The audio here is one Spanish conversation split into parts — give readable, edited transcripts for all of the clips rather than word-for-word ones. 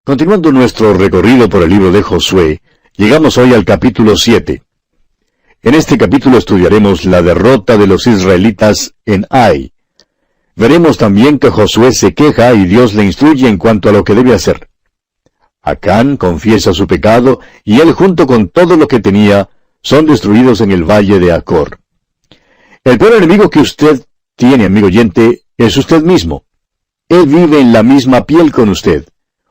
Continuando nuestro recorrido por el libro de Josué, llegamos hoy al capítulo 7. En este capítulo estudiaremos la derrota de los israelitas en Ai. Veremos también que Josué se queja y Dios le instruye en cuanto a lo que debe hacer. Acán confiesa su pecado y él junto con todo lo que tenía son destruidos en el valle de Acor. El peor enemigo que usted tiene, amigo oyente, es usted mismo. Él vive en la misma piel con usted.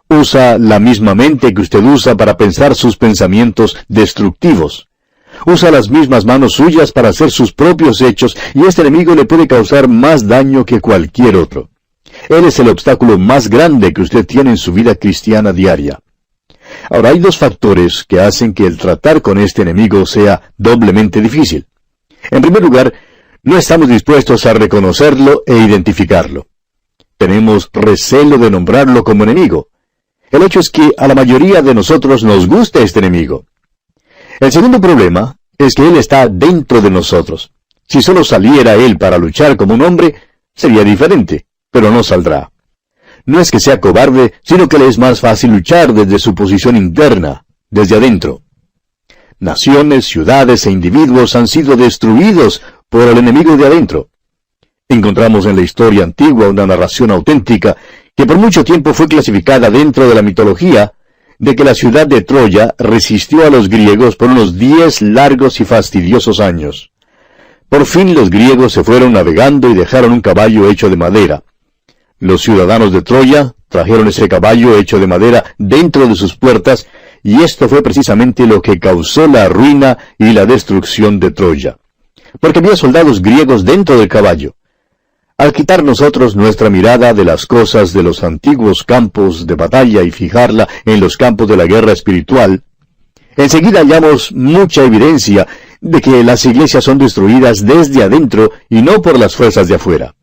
Usa la misma mente que usted usa para pensar sus pensamientos destructivos. Usa las mismas manos suyas para hacer sus propios hechos, y este enemigo le puede causar más daño que cualquier otro. Él es el obstáculo más grande que usted tiene en su vida cristiana diaria. Ahora, hay dos factores que hacen que el tratar con este enemigo sea doblemente difícil. En primer lugar, no estamos dispuestos a reconocerlo e identificarlo. Tenemos recelo de nombrarlo como enemigo. El hecho es que a la mayoría de nosotros nos gusta este enemigo. El segundo problema es que él está dentro de nosotros. Si solo saliera él para luchar como un hombre, sería diferente, pero no saldrá. No es que sea cobarde, sino que le es más fácil luchar desde su posición interna, desde adentro. Naciones, ciudades e individuos han sido destruidos por el enemigo de adentro. Encontramos en la historia antigua una narración auténtica que por mucho tiempo fue clasificada dentro de la mitología, de que la ciudad de Troya resistió a los griegos por unos 10 largos y fastidiosos años. Por fin los griegos se fueron navegando y dejaron un caballo hecho de madera. Los ciudadanos de Troya trajeron ese caballo hecho de madera dentro de sus puertas, y esto fue precisamente lo que causó la ruina y la destrucción de Troya. Porque había soldados griegos dentro del caballo. Al quitar nosotros nuestra mirada de las cosas de los antiguos campos de batalla y fijarla en los campos de la guerra espiritual, enseguida hallamos mucha evidencia de que las iglesias son destruidas desde adentro y no por las fuerzas de afuera.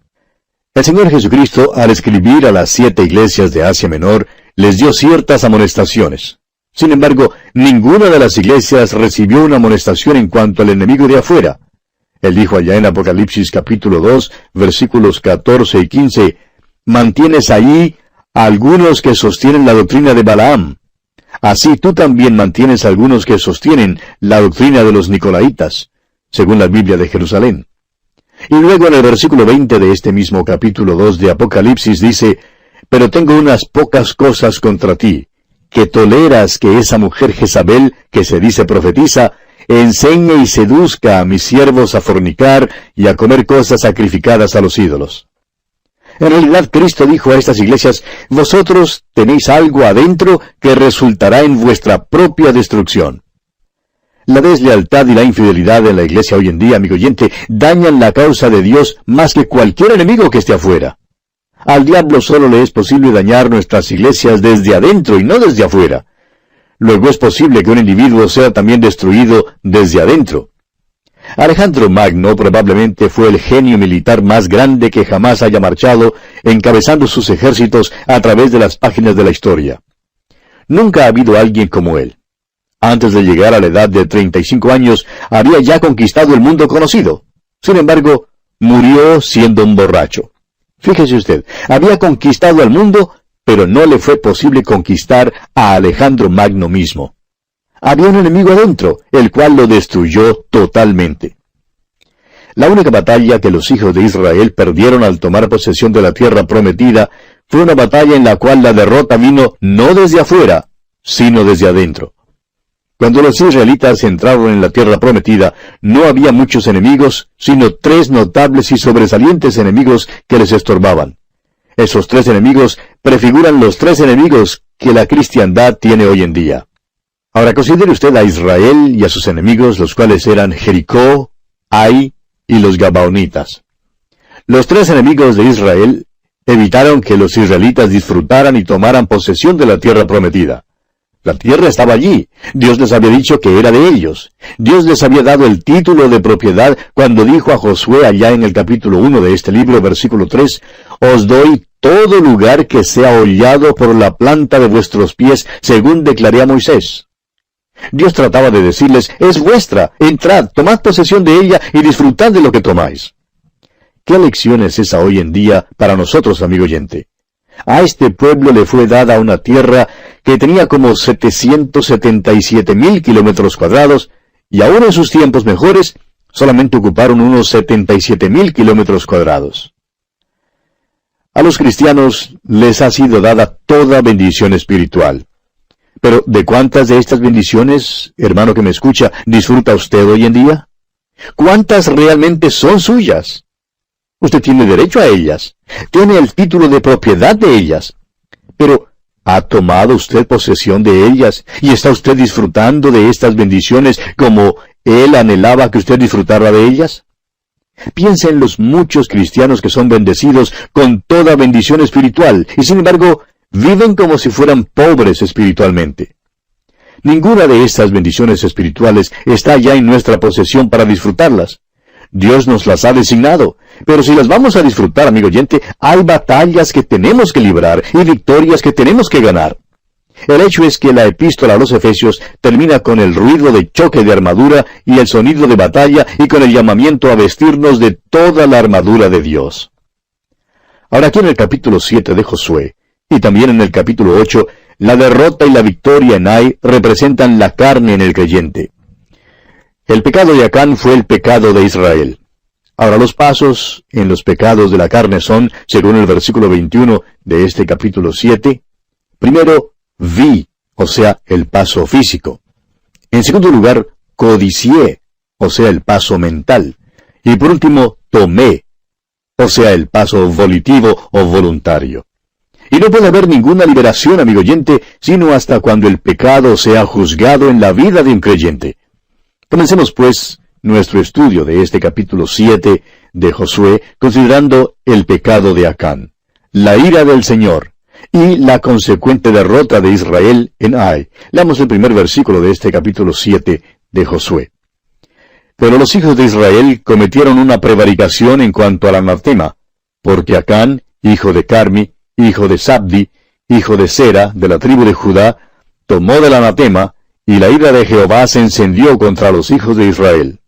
El Señor Jesucristo, al escribir a las 7 iglesias de Asia Menor, les dio ciertas amonestaciones. Sin embargo, ninguna de las iglesias recibió una amonestación en cuanto al enemigo de afuera. Él dijo allá en Apocalipsis capítulo 2, versículos 14 y 15, «Mantienes ahí a algunos que sostienen la doctrina de Balaam. Así tú también mantienes a algunos que sostienen la doctrina de los Nicolaitas, según la Biblia de Jerusalén». Y luego en el versículo 20 de este mismo capítulo 2 de Apocalipsis dice, «Pero tengo unas pocas cosas contra ti, que toleras que esa mujer Jezabel, que se dice profetiza, enseñe y seduzca a mis siervos a fornicar y a comer cosas sacrificadas a los ídolos». En realidad, Cristo dijo a estas iglesias, «Vosotros tenéis algo adentro que resultará en vuestra propia destrucción». La deslealtad y la infidelidad en la iglesia hoy en día, amigo oyente, dañan la causa de Dios más que cualquier enemigo que esté afuera. Al diablo solo le es posible dañar nuestras iglesias desde adentro y no desde afuera. Luego es posible que un individuo sea también destruido desde adentro. Alejandro Magno probablemente fue el genio militar más grande que jamás haya marchado, encabezando sus ejércitos a través de las páginas de la historia. Nunca ha habido alguien como él. Antes de llegar a la edad de 35 años, había ya conquistado el mundo conocido. Sin embargo, murió siendo un borracho. Fíjese usted, había conquistado al mundo, pero no le fue posible conquistar a Alejandro Magno mismo. Había un enemigo adentro, el cual lo destruyó totalmente. La única batalla que los hijos de Israel perdieron al tomar posesión de la tierra prometida fue una batalla en la cual la derrota vino no desde afuera, sino desde adentro. Cuando los israelitas entraron en la tierra prometida, no había muchos enemigos, sino 3 notables y sobresalientes enemigos que les estorbaban. Esos 3 enemigos prefiguran los 3 enemigos que la cristiandad tiene hoy en día. Ahora considere usted a Israel y a sus enemigos, los cuales eran Jericó, Ai y los Gabaonitas. Los 3 enemigos de Israel evitaron que los israelitas disfrutaran y tomaran posesión de la tierra prometida. La tierra estaba allí. Dios les había dicho que era de ellos. Dios les había dado el título de propiedad cuando dijo a Josué allá en el capítulo 1 de este libro, versículo 3, «Os doy todo lugar que sea hollado por la planta de vuestros pies, según declaré a Moisés». Dios trataba de decirles, «Es vuestra, entrad, tomad posesión de ella y disfrutad de lo que tomáis». ¿Qué lección es esa hoy en día para nosotros, amigo oyente? A este pueblo le fue dada una tierra que tenía como 777,000 kilómetros cuadrados, y aún en sus tiempos mejores, solamente ocuparon unos 77,000 kilómetros cuadrados. A los cristianos les ha sido dada toda bendición espiritual. Pero, ¿de cuántas de estas bendiciones, hermano que me escucha, disfruta usted hoy en día? ¿Cuántas realmente son suyas? Usted tiene derecho a ellas, tiene el título de propiedad de ellas. Pero, ¿ha tomado usted posesión de ellas y está usted disfrutando de estas bendiciones como Él anhelaba que usted disfrutara de ellas? Piensa en los muchos cristianos que son bendecidos con toda bendición espiritual y sin embargo viven como si fueran pobres espiritualmente. Ninguna de estas bendiciones espirituales está ya en nuestra posesión para disfrutarlas. Dios nos las ha designado, pero si las vamos a disfrutar, amigo oyente, hay batallas que tenemos que librar y victorias que tenemos que ganar. El hecho es que la epístola a los Efesios termina con el ruido de choque de armadura y el sonido de batalla y con el llamamiento a vestirnos de toda la armadura de Dios. Ahora aquí en el capítulo 7 de Josué, y también en el capítulo 8, la derrota y la victoria en Ai representan la carne en el creyente. El pecado de Acán fue el pecado de Israel. Ahora los pasos en los pecados de la carne son, según el versículo 21 de este capítulo 7, primero, vi, o sea, el paso físico. En segundo lugar, codicié, o sea, el paso mental. Y por último, tomé, o sea, el paso volitivo o voluntario. Y no puede haber ninguna liberación, amigo oyente, sino hasta cuando el pecado sea juzgado en la vida de un creyente. Comencemos, pues, nuestro estudio de este capítulo 7 de Josué, considerando el pecado de Acán, la ira del Señor, y la consecuente derrota de Israel en Ai. Leamos el primer versículo de este capítulo 7 de Josué. Pero los hijos de Israel cometieron una prevaricación en cuanto al anatema, porque Acán, hijo de Carmi, hijo de Sabdi, hijo de Sera, de la tribu de Judá, tomó del anatema, y la ira de Jehová se encendió contra los hijos de Israel.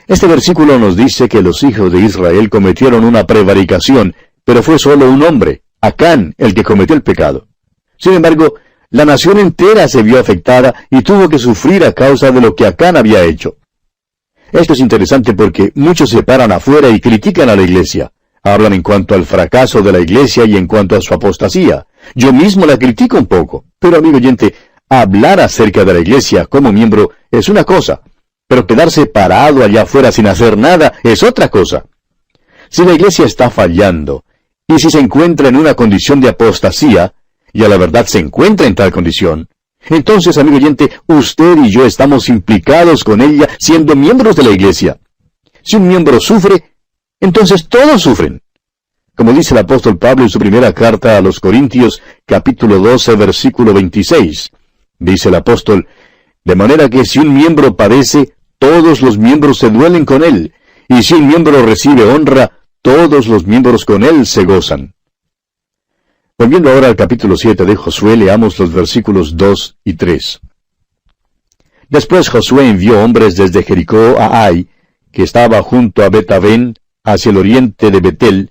Este versículo nos dice que los hijos de Israel cometieron una prevaricación, pero fue solo un hombre, Acán, el que cometió el pecado. Sin embargo, la nación entera se vio afectada y tuvo que sufrir a causa de lo que Acán había hecho. Esto es interesante porque muchos se paran afuera y critican a la iglesia. Hablan en cuanto al fracaso de la iglesia y en cuanto a su apostasía. Yo mismo la critico un poco. Pero, amigo oyente, hablar acerca de la iglesia como miembro es una cosa, pero quedarse parado allá afuera sin hacer nada es otra cosa. Si la iglesia está fallando, y si se encuentra en una condición de apostasía, y a la verdad se encuentra en tal condición, entonces, amigo oyente, usted y yo estamos implicados con ella siendo miembros de la iglesia. Si un miembro sufre, entonces todos sufren. Como dice el apóstol Pablo en su primera carta a los Corintios, capítulo 12, versículo 26. Dice el apóstol, de manera que si un miembro padece, todos los miembros se duelen con él, y si un miembro recibe honra, todos los miembros con él se gozan. Volviendo ahora al capítulo 7 de Josué, leamos los versículos 2 y 3. Después Josué envió hombres desde Jericó a Ai, que estaba junto a Bet-Aven, hacia el oriente de Betel,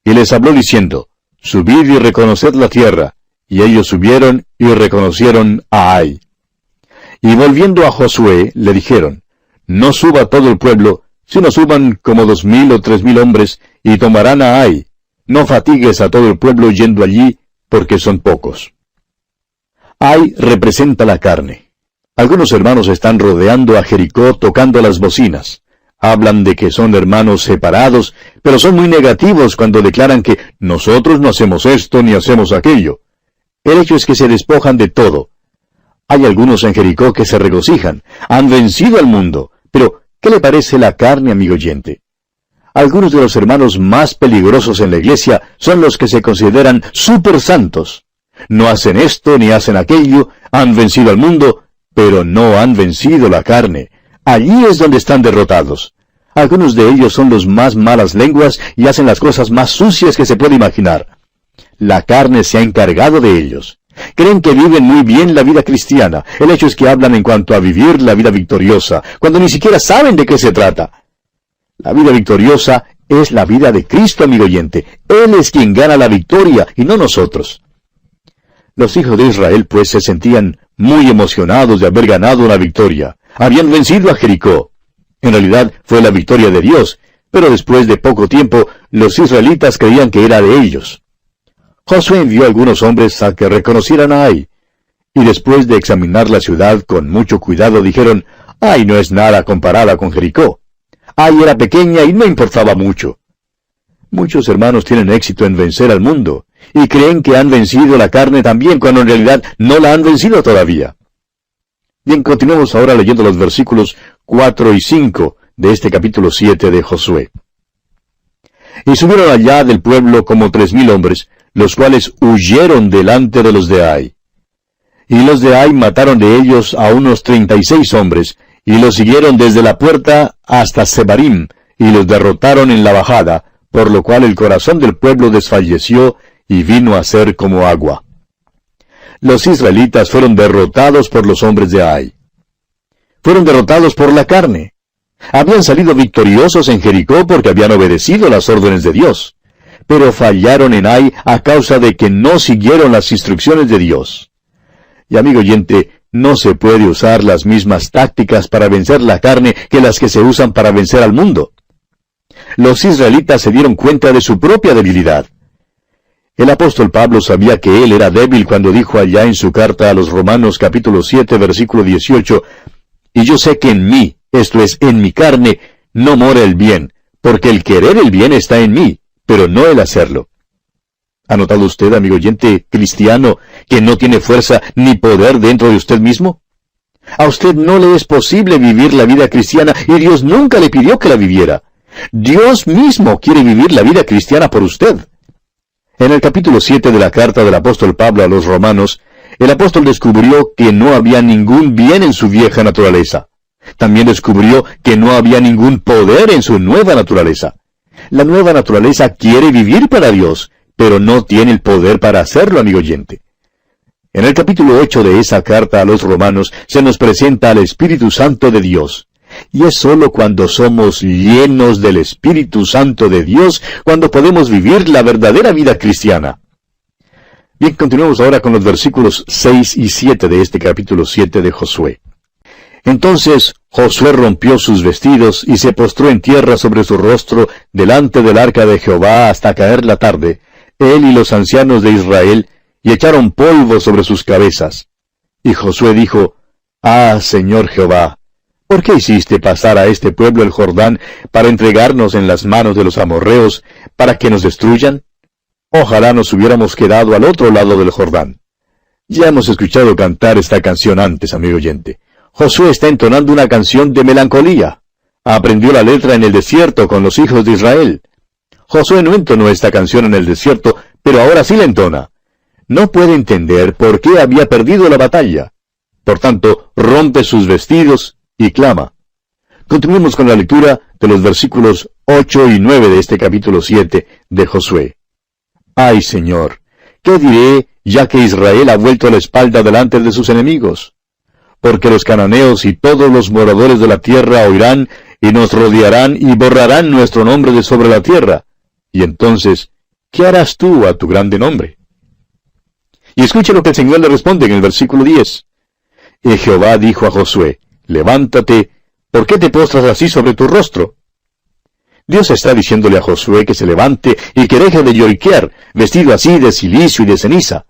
y les habló diciendo, subid y reconoced la tierra. Y ellos subieron y reconocieron a Ai. Y volviendo a Josué, le dijeron, no suba todo el pueblo, sino suban como 2,000 o 3,000 hombres, y tomarán a Ai. No fatigues a todo el pueblo yendo allí, porque son pocos. Ai representa la carne. Algunos hermanos están rodeando a Jericó tocando las bocinas. Hablan de que son hermanos separados, pero son muy negativos cuando declaran que nosotros no hacemos esto ni hacemos aquello. El hecho es que se despojan de todo. Hay algunos en Jericó que se regocijan, han vencido al mundo, pero ¿qué le parece la carne, amigo oyente? Algunos de los hermanos más peligrosos en la iglesia son los que se consideran super santos. No hacen esto ni hacen aquello, han vencido al mundo, pero no han vencido la carne. Allí es donde están derrotados. Algunos de ellos son los más malas lenguas y hacen las cosas más sucias que se puede imaginar. La carne se ha encargado de ellos. Creen que viven muy bien la vida cristiana. El hecho es que hablan en cuanto a vivir la vida victoriosa, cuando ni siquiera saben de qué se trata. La vida victoriosa es la vida de Cristo, amigo oyente. Él es quien gana la victoria, y no nosotros. Los hijos de Israel, pues, se sentían muy emocionados de haber ganado una victoria. Habían vencido a Jericó. En realidad, fue la victoria de Dios, pero después de poco tiempo, los israelitas creían que era de ellos. Josué envió a algunos hombres a que reconocieran a Ai, y después de examinar la ciudad con mucho cuidado, dijeron, Ai no es nada comparada con Jericó. Ai era pequeña y no importaba mucho. Muchos hermanos tienen éxito en vencer al mundo, y creen que han vencido la carne también, cuando en realidad no la han vencido todavía. Bien, continuamos ahora leyendo los versículos 4 y 5 de este capítulo 7 de Josué. Y subieron allá del pueblo como 3,000 hombres, los cuales huyeron delante de los de Ai. Y los de Ai mataron de ellos a unos 36 hombres, y los siguieron desde la puerta hasta Sebarim, y los derrotaron en la bajada, por lo cual el corazón del pueblo desfalleció, y vino a ser como agua. Los israelitas fueron derrotados por los hombres de Ai. Fueron derrotados por la carne. Habían salido victoriosos en Jericó porque habían obedecido las órdenes de Dios, pero fallaron en Ai a causa de que no siguieron las instrucciones de Dios. Y amigo oyente, no se puede usar las mismas tácticas para vencer la carne que las que se usan para vencer al mundo. Los israelitas se dieron cuenta de su propia debilidad. El apóstol Pablo sabía que él era débil cuando dijo allá en su carta a los Romanos capítulo 7 versículo 18, y yo sé que en mí, esto es, en mi carne, no mora el bien, porque el querer el bien está en mí, pero no el hacerlo. ¿Ha notado usted, amigo oyente cristiano, que no tiene fuerza ni poder dentro de usted mismo? A usted no le es posible vivir la vida cristiana, y Dios nunca le pidió que la viviera. Dios mismo quiere vivir la vida cristiana por usted. En el capítulo 7 de la carta del apóstol Pablo a los Romanos, el apóstol descubrió que no había ningún bien en su vieja naturaleza. También descubrió que no había ningún poder en su nueva naturaleza. La nueva naturaleza quiere vivir para Dios, pero no tiene el poder para hacerlo, amigo oyente. En el capítulo 8 de esa carta a los Romanos se nos presenta al Espíritu Santo de Dios. Y es sólo cuando somos llenos del Espíritu Santo de Dios cuando podemos vivir la verdadera vida cristiana. Bien, continuemos ahora con los versículos 6 y 7 de este capítulo 7 de Josué. Entonces Josué rompió sus vestidos y se postró en tierra sobre su rostro delante del arca de Jehová hasta caer la tarde, él y los ancianos de Israel, y echaron polvo sobre sus cabezas. Y Josué dijo, Ah, Señor Jehová, ¿por qué hiciste pasar a este pueblo el Jordán para entregarnos en las manos de los amorreos, para que nos destruyan? Ojalá nos hubiéramos quedado al otro lado del Jordán. Ya hemos escuchado cantar esta canción antes, amigo oyente. Josué está entonando una canción de melancolía. Aprendió la letra en el desierto con los hijos de Israel. Josué no entonó esta canción en el desierto, pero ahora sí la entona. No puede entender por qué había perdido la batalla. Por tanto, rompe sus vestidos y clama. Continuemos con la lectura de los versículos 8 y 9 de este capítulo 7 de Josué. Ay, Señor, ¿qué diré ya que Israel ha vuelto la espalda delante de sus enemigos? Porque los cananeos y todos los moradores de la tierra oirán y nos rodearán y borrarán nuestro nombre de sobre la tierra. Y entonces, ¿qué harás tú a tu grande nombre? Y escuche lo que el Señor le responde en el versículo 10. Y Jehová dijo a Josué, Levántate, ¿por qué te postras así sobre tu rostro? Dios está diciéndole a Josué que se levante y que deje de lloriquear, vestido así de cilicio y de ceniza.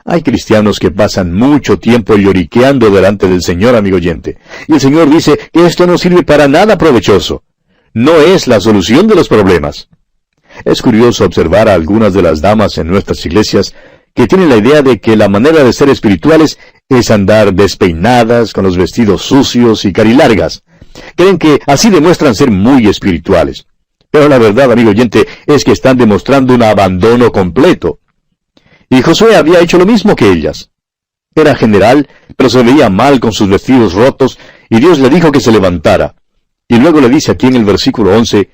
Hay cristianos que pasan mucho tiempo lloriqueando delante del Señor, amigo oyente. Y el Señor dice que esto no sirve para nada provechoso. No es la solución de los problemas. Es curioso observar a algunas de las damas en nuestras iglesias que tienen la idea de que la manera de ser espirituales es andar despeinadas, con los vestidos sucios y carilargas. Creen que así demuestran ser muy espirituales. Pero la verdad, amigo oyente, es que están demostrando un abandono completo. Y Josué había hecho lo mismo que ellas. Era general, pero se veía mal con sus vestidos rotos, y Dios le dijo que se levantara. Y luego le dice aquí en el versículo 11,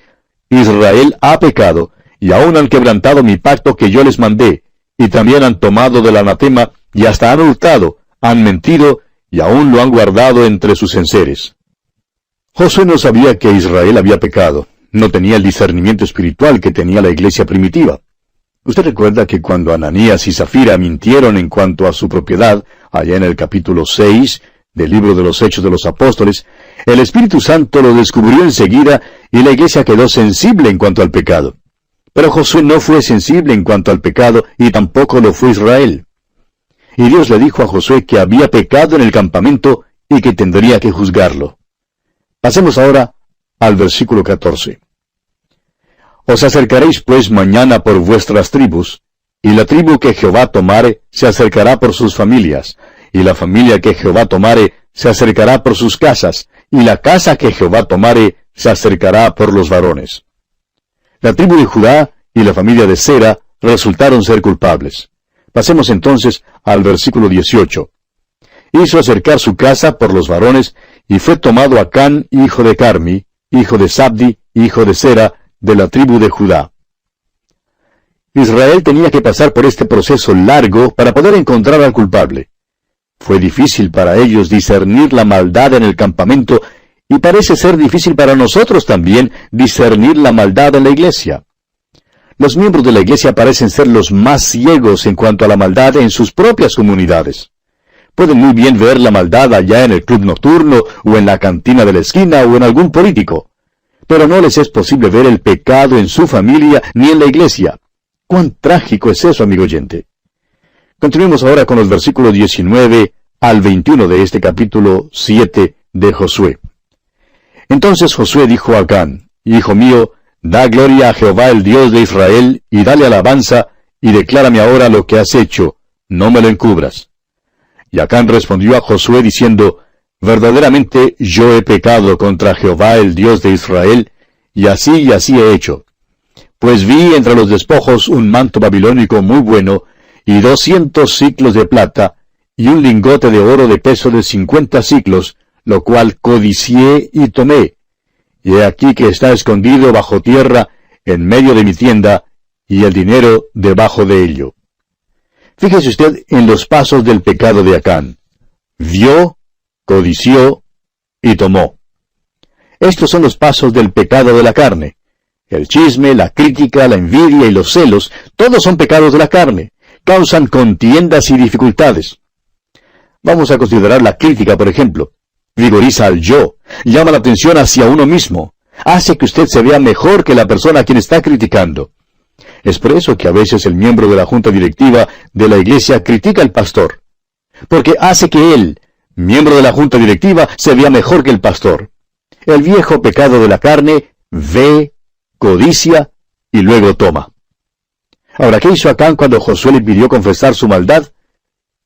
Israel ha pecado, y aún han quebrantado mi pacto que yo les mandé, y también han tomado del anatema, y hasta han hurtado, han mentido, y aún lo han guardado entre sus enseres. Josué no sabía que Israel había pecado. No tenía el discernimiento espiritual que tenía la iglesia primitiva. Usted recuerda que cuando Ananías y Zafira mintieron en cuanto a su propiedad, allá en el capítulo 6 del libro de los Hechos de los Apóstoles, el Espíritu Santo lo descubrió enseguida y la iglesia quedó sensible en cuanto al pecado. Pero Josué no fue sensible en cuanto al pecado y tampoco lo fue Israel. Y Dios le dijo a Josué que había pecado en el campamento y que tendría que juzgarlo. Pasemos ahora al versículo 14. Os acercaréis pues mañana por vuestras tribus, y la tribu que Jehová tomare se acercará por sus familias, y la familia que Jehová tomare se acercará por sus casas, y la casa que Jehová tomare se acercará por los varones. La tribu de Judá y la familia de Sera resultaron ser culpables. Pasemos entonces al versículo 18. Hizo acercar su casa por los varones, y fue tomado Acán, hijo de Carmi, hijo de Sabdi, hijo de Sera, de la tribu de Judá. Israel tenía que pasar por este proceso largo para poder encontrar al culpable. Fue difícil para ellos discernir la maldad en el campamento, y parece ser difícil para nosotros también discernir la maldad en la iglesia. Los miembros de la iglesia parecen ser los más ciegos en cuanto a la maldad en sus propias comunidades. Pueden muy bien ver la maldad allá en el club nocturno, o en la cantina de la esquina, o en algún político. Pero no les es posible ver el pecado en su familia ni en la iglesia. ¡Cuán trágico es eso, amigo oyente! Continuemos ahora con los versículos 19 al 21 de este capítulo 7 de Josué. Entonces Josué dijo a Acán: Hijo mío, da gloria a Jehová el Dios de Israel, y dale alabanza, y declárame ahora lo que has hecho, no me lo encubras. Y Acán respondió a Josué diciendo: Verdaderamente yo he pecado contra Jehová el Dios de Israel, y así he hecho. Pues vi entre los despojos un manto babilónico muy bueno, y 200 siclos de plata, y un lingote de oro de peso de 50 siclos, lo cual codicié y tomé. Y he aquí que está escondido bajo tierra, en medio de mi tienda, y el dinero debajo de ello. Fíjese usted en los pasos del pecado de Acán. Vio, codició y tomó. Estos son los pasos del pecado de la carne. El chisme, la crítica, la envidia y los celos, todos son pecados de la carne. Causan contiendas y dificultades. Vamos a considerar la crítica, por ejemplo. Vigoriza al yo, llama la atención hacia uno mismo, hace que usted se vea mejor que la persona a quien está criticando. Es por eso que a veces el miembro de la junta directiva de la iglesia critica al pastor, porque hace que él, miembro de la junta directiva, se vea mejor que el pastor. El viejo pecado de la carne ve, codicia y luego toma. Ahora, ¿qué hizo Acán cuando Josué le pidió confesar su maldad?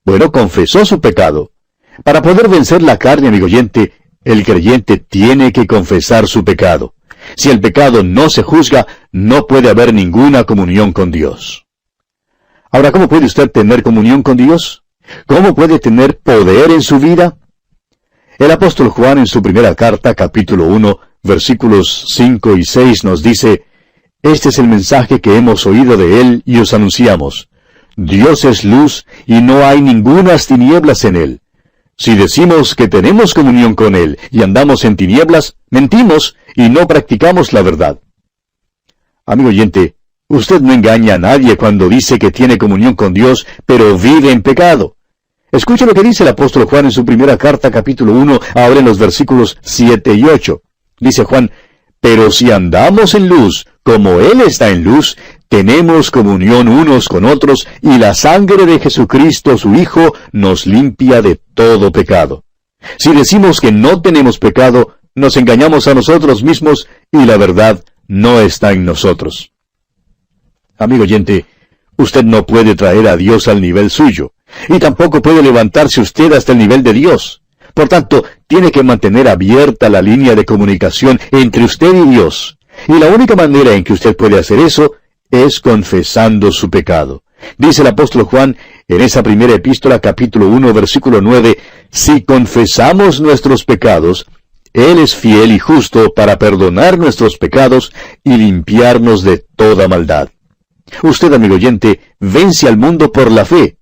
Bueno, confesó su pecado. Para poder vencer la carne, amigo oyente, el creyente tiene que confesar su pecado. Si el pecado no se juzga, no puede haber ninguna comunión con Dios. Ahora, ¿cómo puede usted tener comunión con Dios? ¿Cómo puede tener poder en su vida? El apóstol Juan en su primera carta, capítulo 1, versículos 5 y 6 nos dice: Este es el mensaje que hemos oído de él y os anunciamos. Dios es luz y no hay ningunas tinieblas en él. Si decimos que tenemos comunión con él y andamos en tinieblas, mentimos y no practicamos la verdad. Amigo oyente, usted no engaña a nadie cuando dice que tiene comunión con Dios, pero vive en pecado. Escuche lo que dice el apóstol Juan en su primera carta, capítulo 1, ahora en los versículos 7 y 8. Dice Juan: Pero si andamos en luz, como Él está en luz, tenemos comunión unos con otros, y la sangre de Jesucristo, su Hijo, nos limpia de todo pecado. Si decimos que no tenemos pecado, nos engañamos a nosotros mismos, y la verdad no está en nosotros. Amigo oyente, usted no puede traer a Dios al nivel suyo, y tampoco puede levantarse usted hasta el nivel de Dios. Por tanto, tiene que mantener abierta la línea de comunicación entre usted y Dios. Y la única manera en que usted puede hacer eso es confesando su pecado. Dice el apóstol Juan en esa primera epístola, capítulo 1, versículo 9, si confesamos nuestros pecados, Él es fiel y justo para perdonar nuestros pecados y limpiarnos de toda maldad. Usted, amigo oyente, vence al mundo por la fe.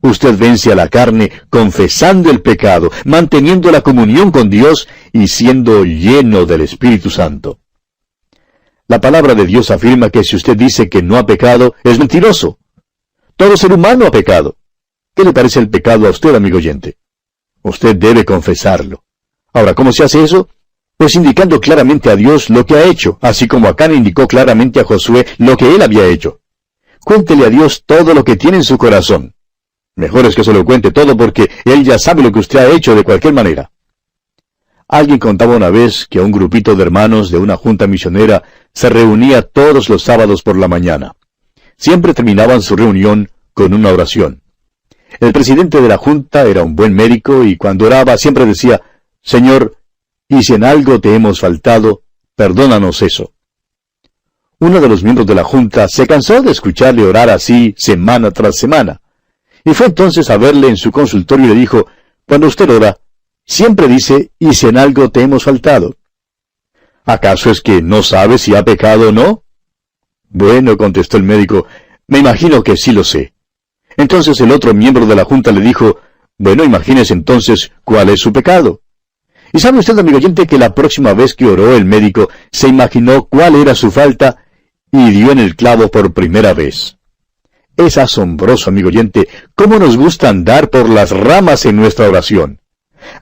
Usted vence a la carne confesando el pecado, manteniendo la comunión con Dios y siendo lleno del Espíritu Santo. La palabra de Dios afirma que si usted dice que no ha pecado, es mentiroso. Todo ser humano ha pecado. ¿Qué le parece el pecado a usted, amigo oyente? Usted debe confesarlo. Ahora, ¿cómo se hace eso? Pues indicando claramente a Dios lo que ha hecho, así como Acán indicó claramente a Josué lo que él había hecho. Cuéntele a Dios todo lo que tiene en su corazón. Mejor es que se lo cuente todo porque Él ya sabe lo que usted ha hecho de cualquier manera. Alguien contaba una vez que un grupito de hermanos de una junta misionera se reunía todos los sábados por la mañana. Siempre terminaban su reunión con una oración. El presidente de la junta era un buen médico y cuando oraba siempre decía, Señor, y si en algo te hemos faltado, perdónanos eso. Uno de los miembros de la junta se cansó de escucharle orar así semana tras semana. Y fue entonces a verle en su consultorio y le dijo, cuando usted ora, siempre dice, y si en algo te hemos faltado. ¿Acaso es que no sabe si ha pecado o no? Bueno, contestó el médico, me imagino que sí lo sé. Entonces el otro miembro de la junta le dijo, bueno, imagínese entonces cuál es su pecado. Y sabe usted, amigo oyente, que la próxima vez que oró el médico se imaginó cuál era su falta y dio en el clavo por primera vez. Es asombroso, amigo oyente, cómo nos gusta andar por las ramas en nuestra oración.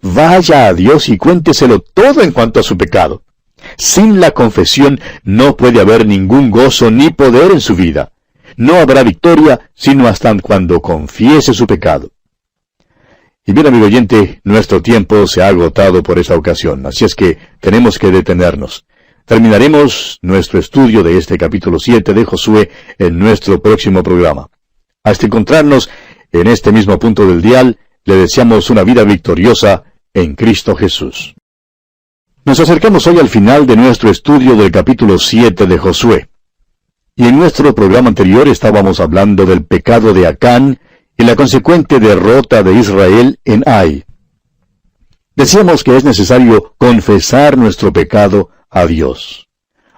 Vaya a Dios y cuénteselo todo en cuanto a su pecado. Sin la confesión no puede haber ningún gozo ni poder en su vida. No habrá victoria sino hasta cuando confiese su pecado. Y bien, amigo oyente, nuestro tiempo se ha agotado por esta ocasión, así es que tenemos que detenernos. Terminaremos nuestro estudio de este capítulo 7 de Josué en nuestro próximo programa. Hasta encontrarnos en este mismo punto del dial, le deseamos una vida victoriosa en Cristo Jesús. Nos acercamos hoy al final de nuestro estudio del capítulo 7 de Josué. Y en nuestro programa anterior estábamos hablando del pecado de Acán y la consecuente derrota de Israel en Ai. Decíamos que es necesario confesar nuestro pecado a Dios.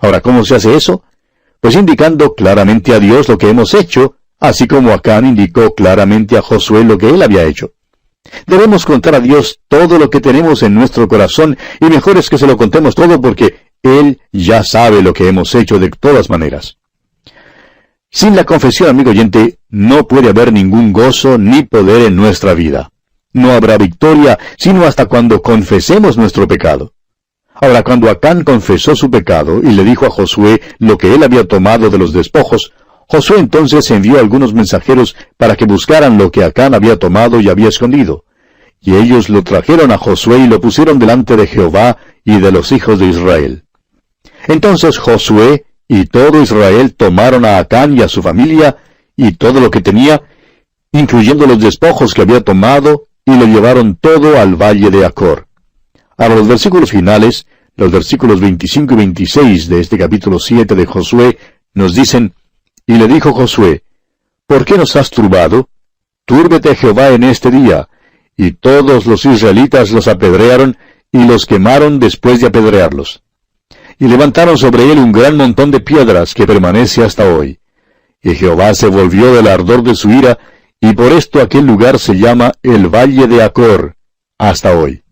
Ahora, ¿cómo se hace eso? Pues indicando claramente a Dios lo que hemos hecho, así como Acán indicó claramente a Josué lo que él había hecho. Debemos contar a Dios todo lo que tenemos en nuestro corazón, y mejor es que se lo contemos todo porque Él ya sabe lo que hemos hecho de todas maneras. Sin la confesión, amigo oyente, no puede haber ningún gozo ni poder en nuestra vida. No habrá victoria, sino hasta cuando confesemos nuestro pecado. Ahora, cuando Acán confesó su pecado y le dijo a Josué lo que él había tomado de los despojos, Josué entonces envió algunos mensajeros para que buscaran lo que Acán había tomado y había escondido. Y ellos lo trajeron a Josué y lo pusieron delante de Jehová y de los hijos de Israel. Entonces Josué y todo Israel tomaron a Acán y a su familia y todo lo que tenía, incluyendo los despojos que había tomado, y lo llevaron todo al valle de Acor. Ahora los versículos finales, los versículos 25 y 26 de este capítulo 7 de Josué, nos dicen, y le dijo Josué, ¿por qué nos has turbado? Túrbete Jehová en este día. Y todos los israelitas los apedrearon y los quemaron después de apedrearlos. Y levantaron sobre él un gran montón de piedras que permanece hasta hoy. Y Jehová se volvió del ardor de su ira, y por esto aquel lugar se llama el Valle de Acor, hasta hoy.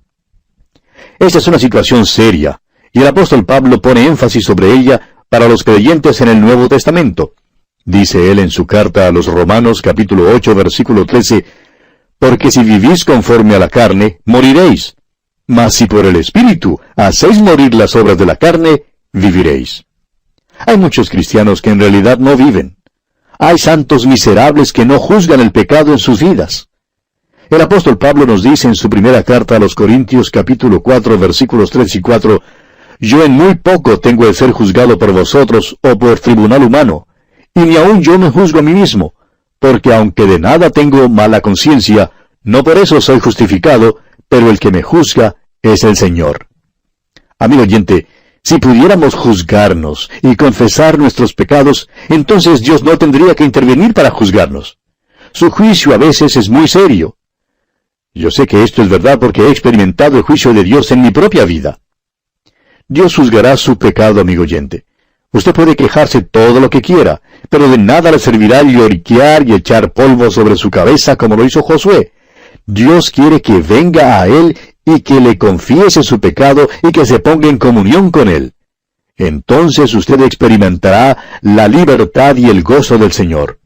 Esta es una situación seria, y el apóstol Pablo pone énfasis sobre ella para los creyentes en el Nuevo Testamento. Dice él en su carta a los Romanos capítulo 8 versículo 13, porque si vivís conforme a la carne, moriréis. Mas si por el Espíritu hacéis morir las obras de la carne, viviréis. Hay muchos cristianos que en realidad no viven. Hay santos miserables que no juzgan el pecado en sus vidas. El apóstol Pablo nos dice en su primera carta a los Corintios capítulo 4 versículos 3 y 4, yo en muy poco tengo de ser juzgado por vosotros o por tribunal humano, y ni aun yo me juzgo a mí mismo, porque aunque de nada tengo mala conciencia, no por eso soy justificado, pero el que me juzga es el Señor. Amigo oyente, si pudiéramos juzgarnos y confesar nuestros pecados, entonces Dios no tendría que intervenir para juzgarnos. Su juicio a veces es muy serio. Yo sé que esto es verdad porque he experimentado el juicio de Dios en mi propia vida. Dios juzgará su pecado, amigo oyente. Usted puede quejarse todo lo que quiera, pero de nada le servirá lloriquear y echar polvo sobre su cabeza como lo hizo Josué. Dios quiere que venga a Él y que le confiese su pecado y que se ponga en comunión con Él. entonces usted experimentará la libertad y el gozo del Señor.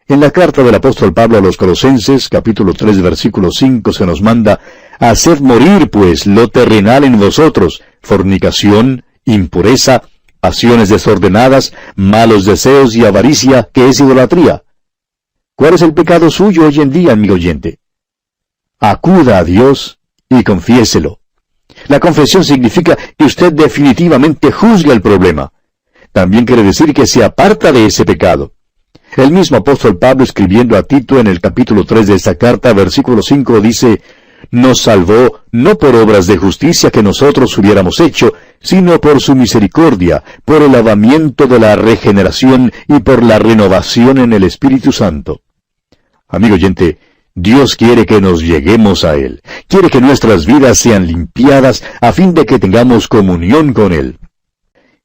En la carta del apóstol Pablo a los Colosenses, capítulo 3, versículo 5, se nos manda: haced morir, pues, lo terrenal en vosotros, fornicación, impureza, pasiones desordenadas, malos deseos y avaricia, que es idolatría. ¿Cuál es el pecado suyo hoy en día, amigo oyente? Acuda a Dios y confiéselo. La confesión significa que usted definitivamente juzga el problema. También quiere decir que se aparta de ese pecado. El mismo apóstol Pablo, escribiendo a Tito en el capítulo 3 de esta carta, versículo 5, dice: nos salvó no por obras de justicia que nosotros hubiéramos hecho, sino por su misericordia, por el lavamiento de la regeneración y por la renovación en el Espíritu Santo. Amigo oyente, Dios quiere que nos lleguemos a Él. Quiere que nuestras vidas sean limpiadas a fin de que tengamos comunión con Él.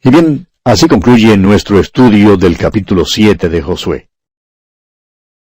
Y bien, así concluye nuestro estudio del capítulo 7 de Josué.